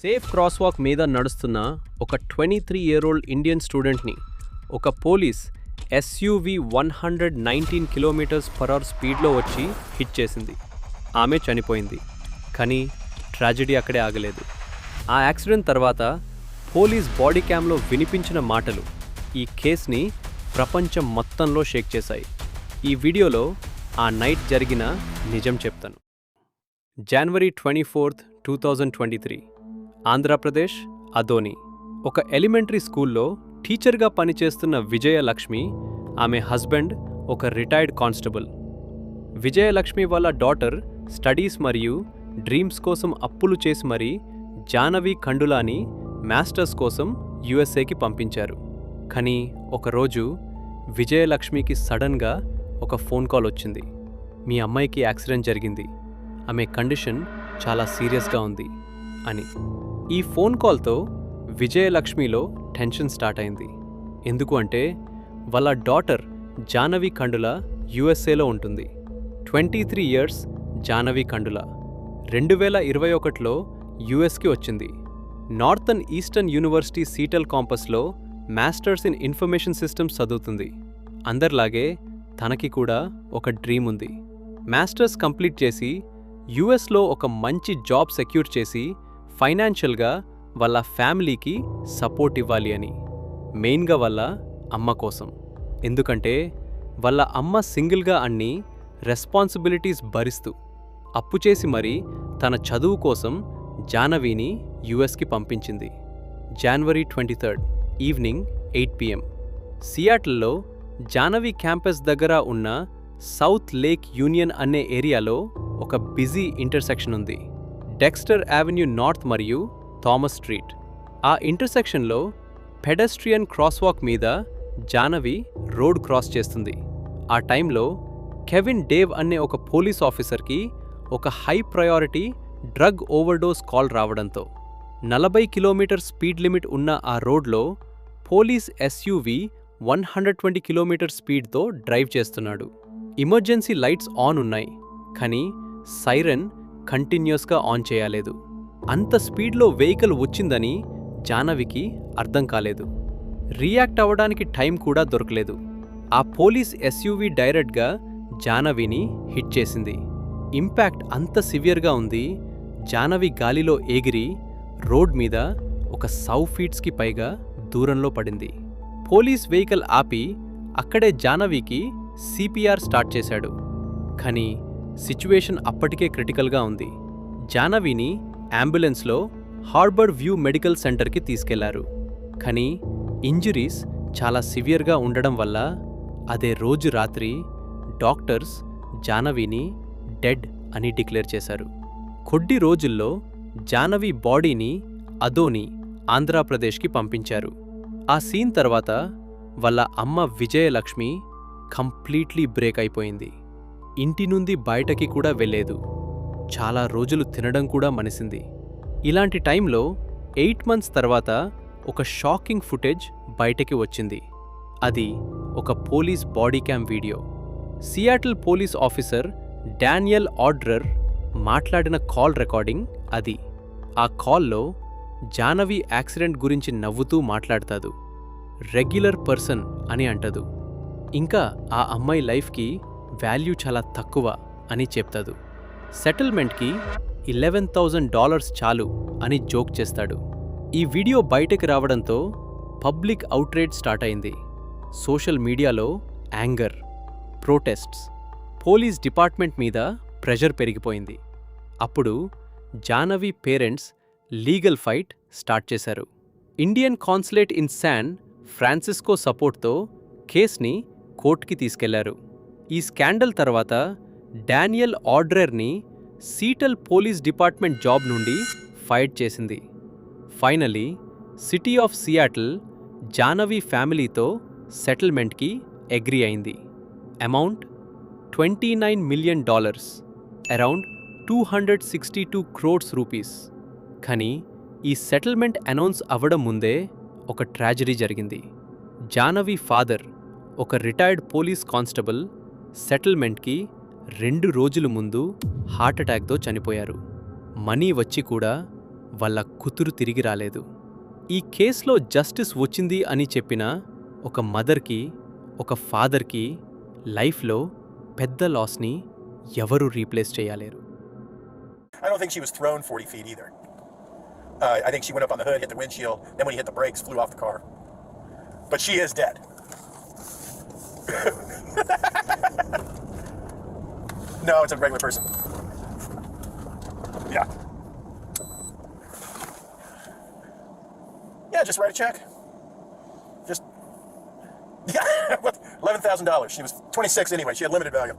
Safe cross walk మీద నడుస్తున్న ఒక 23-year-old ఇండియన్ స్టూడెంట్ని ఒక పోలీస్ ఎస్యూవి 119 km/h స్పీడ్లో వచ్చి హిట్ చేసింది. ఆమె చనిపోయింది. కానీ ట్రాజెడీ అక్కడే ఆగలేదు. ఆ యాక్సిడెంట్ తర్వాత పోలీస్ బాడీ క్యామ్లో వినిపించిన మాటలు ఈ కేస్ని ప్రపంచం మొత్తంలో షేక్ చేశాయి. ఈ వీడియోలో ఆ నైట్ జరిగిన నిజం చెప్తాను. జనవరి 24, 2023 ఆంధ్రప్రదేశ్, అదోని. ఒక ఎలిమెంటరీ స్కూల్లో టీచర్గా పనిచేస్తున్న విజయలక్ష్మి, ఆమె హస్బెండ్ ఒక రిటైర్డ్ కానిస్టేబుల్. విజయలక్ష్మి వాళ్ళ డాటర్ స్టడీస్ మరియు డ్రీమ్స్ కోసం అప్పులు చేసి మరీ జానవి ఖండులాని మాస్టర్స్ కోసం యుఎస్ఏకి పంపించారు. కానీ ఒకరోజు విజయలక్ష్మికి సడన్గా ఒక ఫోన్ కాల్ వచ్చింది. మీ అమ్మాయికి యాక్సిడెంట్ జరిగింది, ఆమె కండిషన్ చాలా సీరియస్గా ఉంది అని. ఈ ఫోన్ కాల్తో విజయలక్ష్మిలో టెన్షన్ స్టార్ట్ అయింది. ఎందుకు అంటే వాళ్ళ డాటర్ జానవి ఖండుల యుఎస్ఏలో ఉంటుంది. 23 years జానవి ఖండుల 2021లో యుఎస్కి వచ్చింది. నార్థన్ ఈస్టర్న్ యూనివర్సిటీ సీటల్ కాంపస్లో మాస్టర్స్ ఇన్ ఇన్ఫర్మేషన్ సిస్టమ్స్ చదువుతుంది. అందరిలాగే తనకి కూడా ఒక డ్రీమ్ ఉంది. మాస్టర్స్ కంప్లీట్ చేసి యుఎస్లో ఒక మంచి జాబ్ సెక్యూర్ చేసి ఫైనాన్షియల్గా వాళ్ళ ఫ్యామిలీకి సపోర్ట్ ఇవ్వాలి అని. మెయిన్గా వాళ్ళ అమ్మ కోసం. ఎందుకంటే వాళ్ళ అమ్మ సింగిల్గా అన్ని రెస్పాన్సిబిలిటీస్ భరిస్తూ అప్పు చేసి మరీ తన చదువు కోసం జానవిని యుఎస్కి పంపించింది. జనవరి 23 ఈవినింగ్ 8 PM సియాటిల్లో జానవి క్యాంపస్ దగ్గర ఉన్న సౌత్ లేక్ యూనియన్ అనే ఏరియాలో ఒక బిజీ ఇంటర్సెక్షన్ ఉంది. డెక్స్టర్ యావెన్యూ నార్త్ మరియు థామస్ స్ట్రీట్. ఆ ఇంటర్సెక్షన్లో పెడెస్ట్రియన్ క్రాస్వాక్ మీద జానవి రోడ్ క్రాస్ చేస్తుంది. ఆ టైంలో కెవిన్ డేవ్ అనే ఒక పోలీస్ ఆఫీసర్కి ఒక high priority drug overdose call రావడంతో 40 km స్పీడ్ లిమిట్ ఉన్న ఆ రోడ్లో పోలీస్ ఎస్యూవి 120 km స్పీడ్తో డ్రైవ్ చేస్తున్నాడు. ఎమర్జెన్సీ లైట్స్ ఆన్ ఉన్నాయి, కానీ సైరన్ కంటిన్యూస్గా ఆన్ చేయలేదు. అంత స్పీడ్లో వెహికల్ వచ్చిందని జానవికి అర్థం కాలేదు. రియాక్ట్ అవ్వడానికి టైం కూడా దొరకలేదు. ఆ పోలీస్ ఎస్యూవి డైరెక్ట్గా జానవిని హిట్ చేసింది. ఇంపాక్ట్ అంత సివియర్గా ఉంది. జానవి గాలిలో ఎగిరి రోడ్ మీద ఒక 100 feet పైగా దూరంలో పడింది. పోలీస్ వెహికల్ ఆపి అక్కడే జానవికి సిపిఆర్ స్టార్ట్ చేశాడు. కానీ సిచ్యువేషన్ అప్పటికే క్రిటికల్గా ఉంది. జానవిని అంబులెన్స్లో హార్బర్ వ్యూ మెడికల్ సెంటర్కి తీసుకెళ్లారు. కానీ ఇంజురీస్ చాలా సివియర్గా ఉండడం వల్ల అదే రోజు రాత్రి డాక్టర్స్ జానవిని డెడ్ అని డిక్లేర్ చేశారు. కొద్ది రోజుల్లో జానవి బాడీని అదోని, ఆంధ్రప్రదేశ్కి పంపించారు. ఆ సీన్ తర్వాత వాళ్ళ అమ్మ విజయలక్ష్మి కంప్లీట్లీ బ్రేక్ అయిపోయింది. ఇంటి నుండి బయటకి కూడా వెళ్ళలేదు. చాలా రోజులు తినడం కూడా మనిసింది. ఇలాంటి టైంలో 8 months తర్వాత ఒక షాకింగ్ ఫుటేజ్ బయటకి వచ్చింది. అది ఒక police body cam video. Seattle police officer Daniel Auderer మాట్లాడిన కాల్ రికార్డింగ్ అది. ఆ కాల్లో జానవి యాక్సిడెంట్ గురించి నవ్వుతూ మాట్లాడతాదు. రెగ్యులర్ పర్సన్ అని అంటదు. ఇంకా ఆ అమ్మాయి లైఫ్కి వాల్యూ చాలా తక్కువ అని చెప్తాదు. సెటిల్మెంట్కి $11,000 చాలు అని జోక్ చేస్తాడు. ఈ వీడియో బయటకు రావడంతో పబ్లిక్ అవుట్రేజ్ స్టార్ట్ అయింది. సోషల్ మీడియాలో యాంగర్, ప్రొటెస్ట్స్, పోలీస్ డిపార్ట్మెంట్ మీద ప్రెషర్ పెరిగిపోయింది. అప్పుడు Jahnavi parents legal fight start చేశారు. Indian consulate in San Francisco సపోర్ట్తో కేస్ని కోర్టుకి తీసుకెళ్లారు. ఈ స్కాండల్ తర్వాత డానియల్ ఆడ్రర్ని సీటల్ పోలీస్ డిపార్ట్మెంట్ జాబ్ నుండి ఫైర్ చేసింది. Finally city of Seattle Jahnavi ఫ్యామిలీతో సెటిల్మెంట్కి అగ్రీ అయింది. Amount $29 million, around 262 crores rupees. కానీ ఈ సెటిల్మెంట్ అనౌన్స్ అవ్వడం ముందే ఒక ట్రాజడీ జరిగింది. జానవి ఫాదర్, ఒక రిటైర్డ్ పోలీస్ కానిస్టేబుల్, సెటిల్మెంట్కి 2 రోజుల ముందు హార్ట్అటాక్తో చనిపోయారు. మనీ వచ్చి కూడా వాళ్ళ కూతురు తిరిగి రాలేదు. ఈ కేసులో జస్టిస్ వచ్చింది అని చెప్పిన ఒక మదర్కి, ఒక ఫాదర్కి లైఫ్లో పెద్ద లాస్ని ఎవరూ రీప్లేస్ చేయలేరు. I don't think she was thrown 40 feet either. I think she went up on the hood, hit the windshield, then when he hit the brakes, flew off the car. But she is dead. No, it's a regular person. Yeah. Yeah, just write a check. Just, yeah, $11,000. She was 26 anyway. She had limited value.